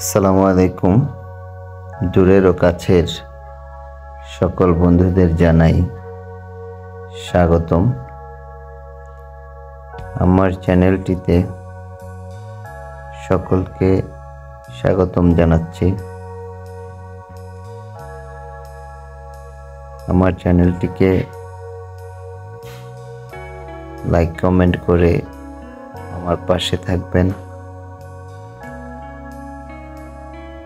আসসালামু আলাইকুম। দূরের ও কাছের সকল বন্ধুদের জানাই স্বাগতম। আমার চ্যানেলটিতে সকলকে স্বাগতম জানাচ্ছি। আমার চ্যানেলটিকে লাইক কমেন্ট করে আমার পাশে থাকবেন।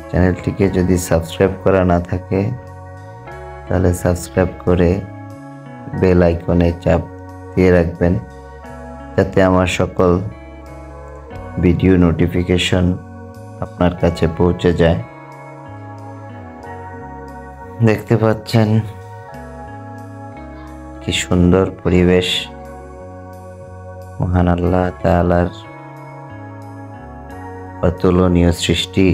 চ্যানেলটিকে যদি সাবস্ক্রাইব করা না থাকে তাহলে সাবস্ক্রাইব করে বেল আইকনে চাপ দিয়ে রাখবেন, যাতে আমার সকল ভিডিও নোটিফিকেশন আপনার কাছে পৌঁছে যায়। দেখতে পাচ্ছেন কি সুন্দর পরিবেশ, মহান আল্লাহ তাআলার অতুলনীয় সৃষ্টি,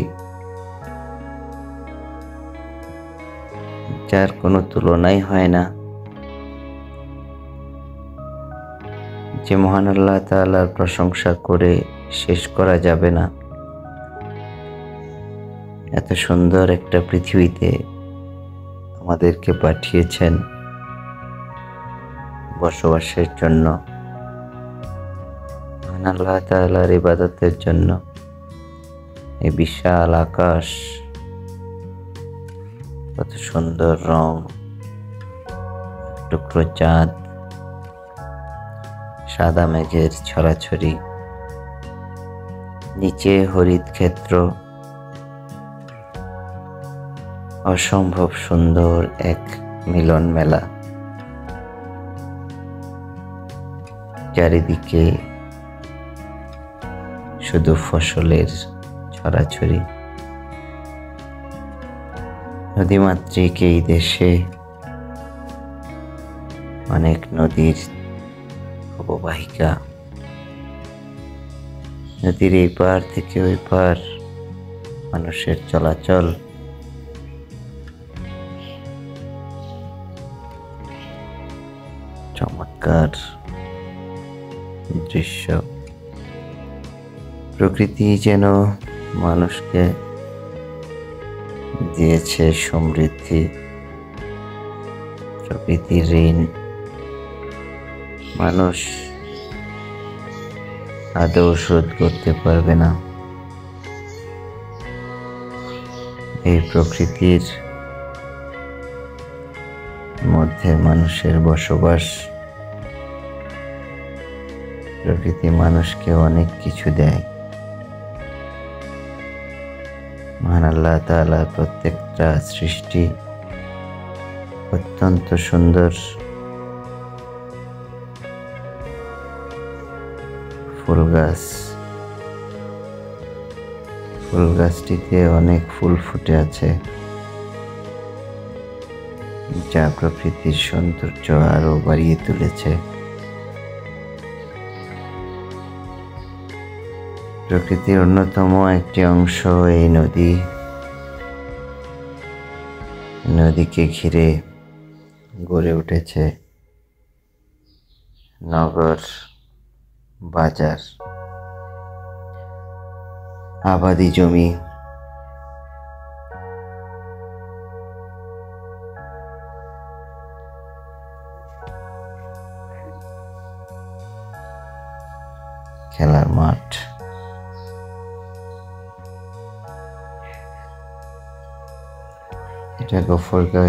যার কোনো তুলনাই হয় না। যে মহান আল্লাহ তাআলার প্রশংসা করে শেষ করা যাবে না। এত সুন্দর একটা পৃথিবীতে আমাদেরকে পাঠিয়েছেন বসবাসের জন্য, মহান আল্লাহ তাআলার ইবাদতের জন্য। এই বিশাল আকাশ, কত সুন্দর রং, টুকরো চাঁদ, সাদা মেঘের ছড়াছড়ি, নিচে হরিত ক্ষেত্র, অসম্ভব সুন্দর এক মিলন মেলা। চারিদিকে শুধু ফসলের ছড়াছড়ি। নদীমাতৃক এই দেশে অনেক নদীর অববাহিকা। নদীর এই পার থেকে ওই পার মানুষের চলাচল। চমৎকার দৃশ্য। প্রকৃতি যেন মানুষকে দিয়েছে সমৃদ্ধি। প্রকৃতির ঋণ মানুষ আদৌ শোধ করতে পারবে না। এই প্রকৃতির মধ্যে মানুষের বসবাস। প্রকৃতি মানুষকে অনেক কিছু দেয়। মহান আল্লাহ তাআলার প্রত্যেকটা সৃষ্টি অত্যন্ত সুন্দর। ফুল গাছ, ফুল গাছটিতে অনেক ফুল ফুটে আছে, যা প্রকৃতির সৌন্দর্য আরো বাড়িয়ে তুলেছে। প্রকৃতির অন্যতম একটি অংশ এই নদী। নদীকে ঘিরে গড়ে উঠেছে নগর, বাজার, আবাদি জমি। খেলার মাঠ, এটা গফরগাঁও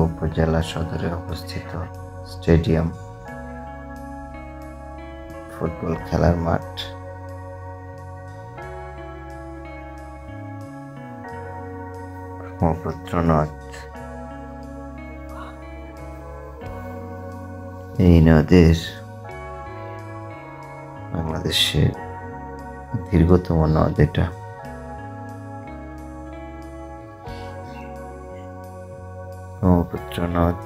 উপজেলা সদরে অবস্থিত স্টেডিয়াম, ফুটবল খেলার মাঠ। ব্রহ্মপুত্র নদ, এই নদের বাংলাদেশের দীর্ঘতম নদ এটা। ব্রহ্মপুত্র নদ।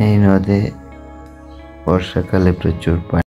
এই নদে বর্ষাকালে প্রচুর পানি।